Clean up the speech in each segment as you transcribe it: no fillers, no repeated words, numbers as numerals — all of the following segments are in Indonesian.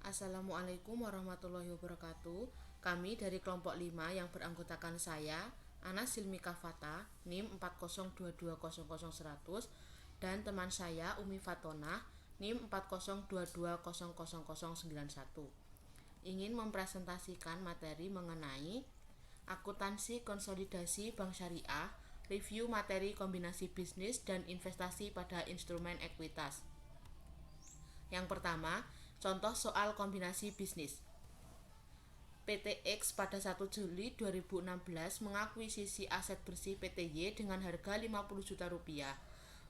Assalamualaikum warahmatullahi wabarakatuh. Kami dari kelompok 5 yang beranggotakan saya, Ana Silmi Kafata, NIM 402200100, dan teman saya Umi Fatona, NIM 402200091, ingin mempresentasikan materi mengenai akuntansi konsolidasi bank syariah, review materi kombinasi bisnis dan investasi pada instrumen ekuitas. Yang pertama, contoh soal kombinasi bisnis. PT X pada 1 Juli 2016 mengakuisisi aset bersih PT Y dengan harga 50 juta rupiah.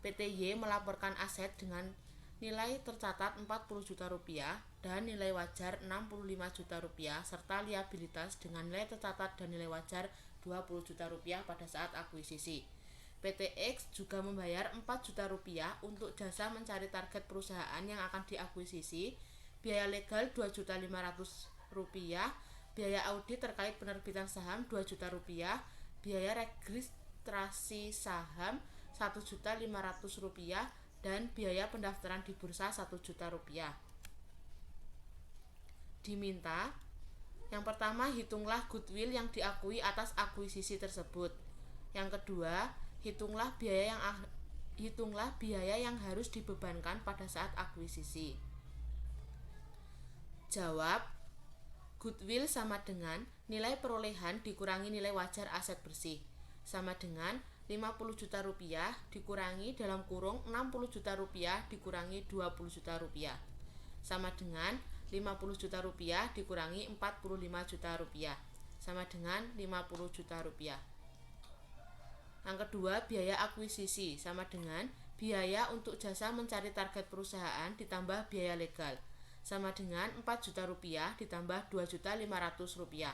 PT Y melaporkan aset dengan nilai tercatat 40 juta rupiah dan nilai wajar 65 juta rupiah serta liabilitas dengan nilai tercatat dan nilai wajar 20 juta rupiah pada saat akuisisi. PT X juga membayar 4 juta rupiah untuk jasa mencari target perusahaan yang akan diakuisisi, biaya legal 2.500.000 rupiah, biaya audit terkait penerbitan saham 2 juta rupiah, biaya registrasi saham 1.500.000 rupiah, dan biaya pendaftaran di bursa 1 juta rupiah. Diminta, yang pertama, hitunglah goodwill yang diakui atas akuisisi tersebut. Yang kedua, hitunglah biaya yang harus dibebankan pada saat akuisisi. Jawab. Goodwill sama dengan nilai perolehan dikurangi nilai wajar aset bersih, sama dengan 50 juta rupiah dikurangi dalam kurung 60 juta rupiah dikurangi 20 juta rupiah, sama dengan 50 juta rupiah dikurangi 45 juta rupiah, sama dengan 50 juta rupiah. Yang kedua, biaya akuisisi sama dengan biaya untuk jasa mencari target perusahaan ditambah biaya legal, sama dengan 4 juta rupiah ditambah 2.500.000 rupiah,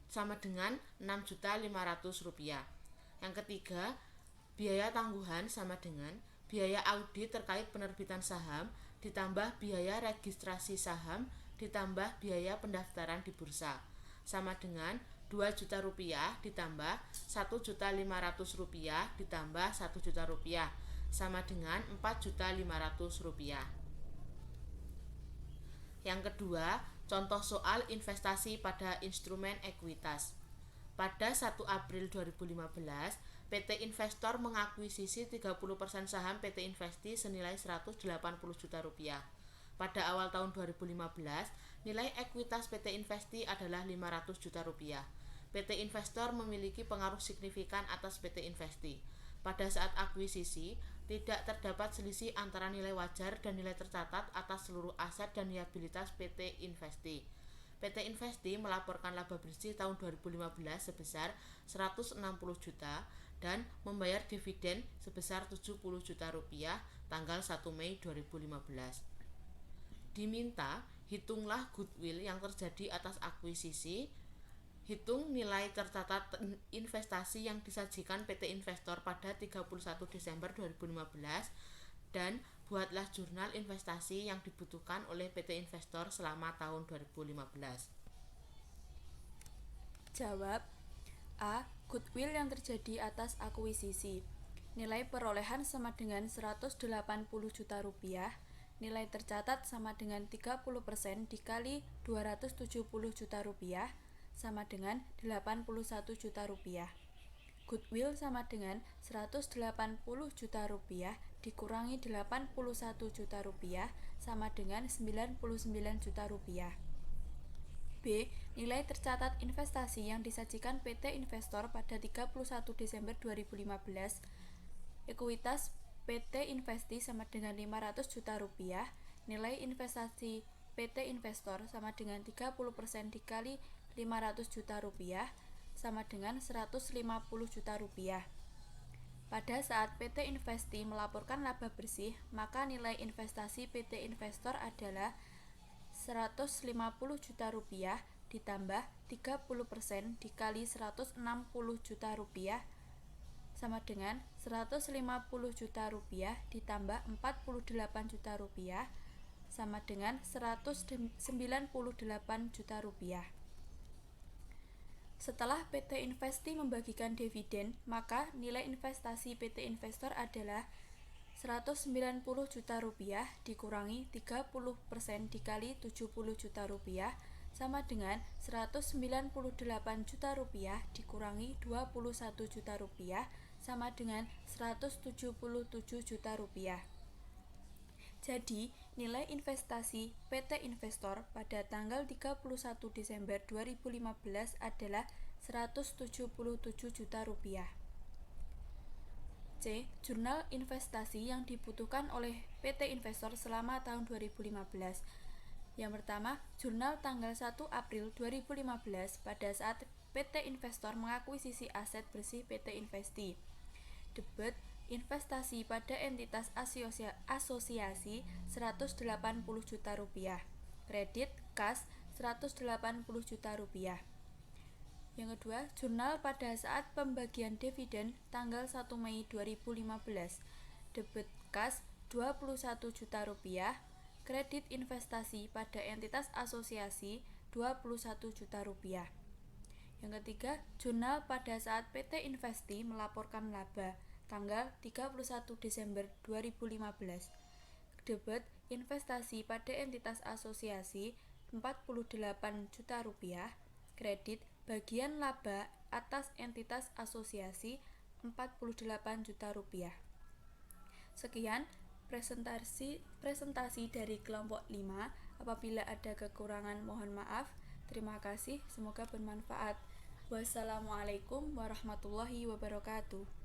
sama dengan 6.500.000 rupiah. Yang ketiga, biaya tangguhan sama dengan biaya audit terkait penerbitan saham ditambah biaya registrasi saham ditambah biaya pendaftaran di bursa, sama dengan 2 juta rupiah ditambah 1.500.000 rupiah ditambah 1 juta rupiah, sama dengan 4.500.000 rupiah. Yang kedua, contoh soal investasi pada instrumen ekuitas. Pada 1 April 2015, PT Investor mengakuisisi 30% saham PT Investi senilai 180 juta rupiah. Pada awal tahun 2015, nilai ekuitas PT Investi adalah 500 juta rupiah. PT Investor memiliki pengaruh signifikan atas PT Investi. Pada saat akuisisi, tidak terdapat selisih antara nilai wajar dan nilai tercatat atas seluruh aset dan liabilitas PT Investi. PT Investi melaporkan laba bersih tahun 2015 sebesar 160 juta dan membayar dividen sebesar 70 juta rupiah tanggal 1 Mei 2015. Diminta, hitunglah goodwill yang terjadi atas akuisisi. Hitung nilai tercatat investasi yang disajikan PT Investor pada 31 Desember 2015 dan buatlah jurnal investasi yang dibutuhkan oleh PT Investor selama tahun 2015. Jawab. A. Goodwill yang terjadi atas akuisisi. Nilai perolehan sama dengan 180 juta rupiah. Nilai tercatat sama dengan 30% dikali 270 juta rupiah sama dengan 81 juta rupiah. Goodwill sama dengan 180 juta rupiah dikurangi 81 juta rupiah sama dengan 99 juta rupiah. B. Nilai tercatat investasi yang disajikan PT Investor pada 31 Desember 2015. Ekuitas PT Investi sama dengan 500 juta rupiah. Nilai investasi PT Investor sama dengan 30% dikali 500 juta rupiah sama dengan 150 juta rupiah. Pada saat PT Investi melaporkan laba bersih, maka nilai investasi PT Investor adalah 150 juta rupiah ditambah 30% dikali 160 juta rupiah sama dengan 150 juta rupiah ditambah 48 juta rupiah sama dengan 198 juta rupiah. Setelah PT Investi membagikan dividen, maka nilai investasi PT Investor adalah 190 juta rupiah dikurangi 30% dikali 70 juta rupiah sama dengan 198 juta rupiah dikurangi 21 juta rupiah sama dengan 177 juta rupiah. Jadi, nilai investasi PT Investor pada tanggal 31 Desember 2015 adalah 177 juta rupiah. C. Jurnal investasi yang dibutuhkan oleh PT Investor selama tahun 2015. Yang pertama, jurnal tanggal 1 April 2015 pada saat PT Investor mengakuisisi aset bersih PT Investi. Debit investasi pada entitas asosiasi 180 juta rupiah. Kredit kas 180 juta rupiah. Yang kedua, jurnal pada saat pembagian dividen tanggal 1 Mei 2015. Debit kas 21 juta rupiah. Kredit investasi pada entitas asosiasi 21 juta rupiah. Yang ketiga, jurnal pada saat PT Investi melaporkan laba tanggal 31 Desember 2015. Debit investasi pada entitas asosiasi 48 juta rupiah. Kredit bagian laba atas entitas asosiasi 48 juta rupiah. Sekian presentasi dari kelompok 5. Apabila ada kekurangan mohon maaf. Terima kasih, semoga bermanfaat. Wassalamualaikum warahmatullahi wabarakatuh.